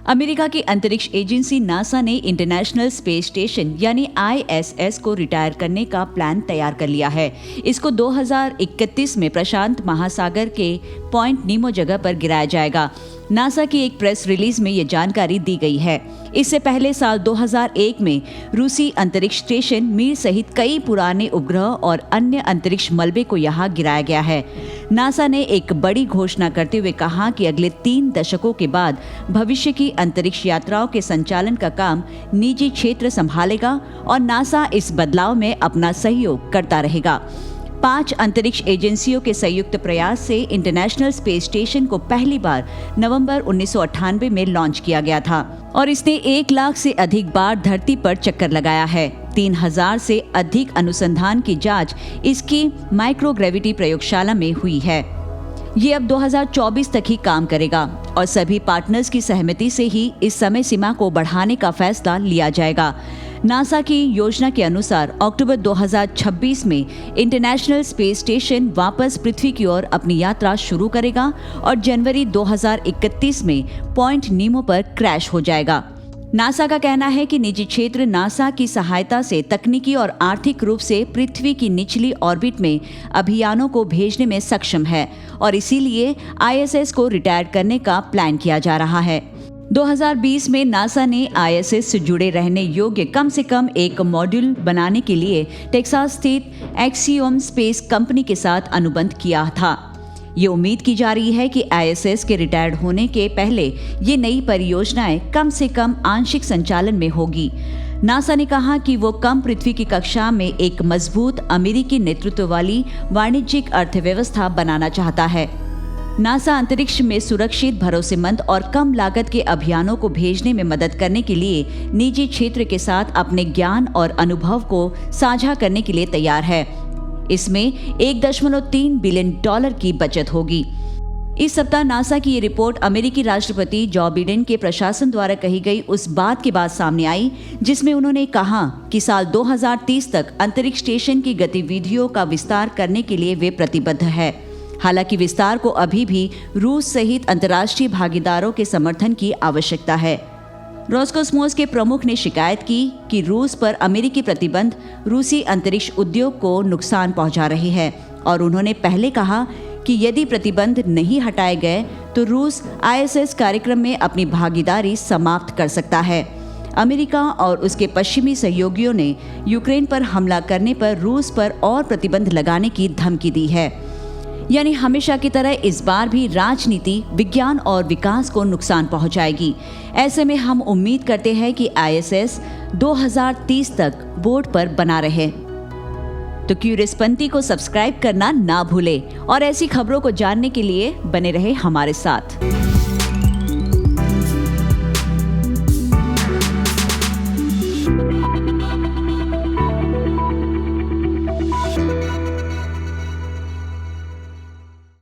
America की अंतरिक्ष agency NASA ने इंटरनेशनल स्पेस स्टेशन यानी ISS को रिटायर करने का प्लान तैयार कर लिया है। इसको 2031 में प्रशांत महासागर के पॉइंट नीमो जगह पर गिराया जाएगा। नासा की एक प्रेस रिलीज में ये जानकारी दी गई है। इससे पहले साल 2001 में रूसी अंतरिक्ष स्टेशन मिर सहित कई पुराने उपग्रह और अन्य अंतरिक्ष मलबे को यहाँ गिराया गया है। नासा ने एक बड़ी घोषणा करते हुए कहा कि अगले 3 दशकों के बाद भविष्य की अंतरिक्ष यात्राओं के संचालन का काम निजी क्षेत्र संभालेगा और नासा इस बदलाव में अपना सहयोग करता रहेगा। 5 अंतरिक्ष एजेंसियों के संयुक्त प्रयास से इंटरनेशनल स्पेस स्टेशन को पहली बार नवंबर 1998 में लॉन्च किया गया था और इसने 1 लाख से अधिक बार धरती पर चक्कर लगाया है। 3000 से अधिक अनुसंधान की जांच इसकी माइक्रोग्रेविटी प्रयोगशाला में हुई है। ये अब 2024 तक ही काम करेगा और सभी पार्टनर्स की सहमति से ही इस समय सीमा को बढ़ाने का फैसला लिया जाएगा। नासा की योजना के अनुसार अक्टूबर 2026 में इंटरनेशनल स्पेस स्टेशन वापस पृथ्वी की ओर अपनी यात्रा शुरू करेगा और जनवरी 2031 में पॉइंट नीमो पर क्रैश हो जाएगा। नासा का कहना है कि निजी क्षेत्र नासा की सहायता से तकनीकी और आर्थिक रूप से पृथ्वी की निचली ऑर्बिट में अभियानों को भेजने में सक्षम है और इसीलिए ISS को रिटायर करने का प्लान किया जा रहा है। 2020 में नासा ने ISS से जुड़े रहने योग्य कम से कम एक मॉड्यूल बनाने के लिए टेक्सास स्थित एक्सियोम स्पेस कंपनी के साथ अनुबंध किया था। ये उम्मीद की जा रही है कि ISS के रिटायर्ड होने के पहले ये नई परियोजनाएं कम से कम आंशिक संचालन में होगी। नासा ने कहा कि वो कम पृथ्वी की कक्षा में एक मजबूत अमेरिकी नेतृत्व वाली वाणिज्यिक अर्थव्यवस्था बनाना चाहता है। नासा अंतरिक्ष में सुरक्षित, भरोसेमंद और कम लागत के अभियानों को भेजने में मदद करने के लिए निजी क्षेत्र के साथ अपने ज्ञान और अनुभव को साझा करने के लिए तैयार है। इसमें $1.3 बिलियन की बचत होगी। इस सप्ताह नासा की ये रिपोर्ट अमेरिकी राष्ट्रपति जो बिडेन के प्रशासन द्वारा कही गई उस बात के बाद सामने आई जिसमें उन्होंने कहा कि साल 2030 तक अंतरिक्ष स्टेशन की गतिविधियों का विस्तार करने के लिए वे प्रतिबद्ध है। हालांकि विस्तार को अभी भी रूस सहित अंतर्राष्ट्रीय भागीदारों के समर्थन की आवश्यकता है। रोसकोसमोस के प्रमुख ने शिकायत की कि रूस पर अमेरिकी प्रतिबंध रूसी अंतरिक्ष उद्योग को नुकसान पहुंचा रहे हैं और उन्होंने पहले कहा कि यदि प्रतिबंध नहीं हटाए गए तो रूस ISS कार्यक्रम में अपनी भागीदारी समाप्त कर सकता है। अमेरिका और उसके पश्चिमी सहयोगियों ने यूक्रेन पर हमला करने पर रूस पर और प्रतिबंध लगाने की धमकी दी है। यानी हमेशा की तरह इस बार भी राजनीति, विज्ञान और विकास को नुकसान पहुंचाएगी। ऐसे में हम उम्मीद करते हैं कि ISS 2030 तक बोर्ड पर बना रहे। तो क्यूरियसपंथी को सब्सक्राइब करना ना भूले और ऐसी खबरों को जानने के लिए बने रहे हमारे साथ।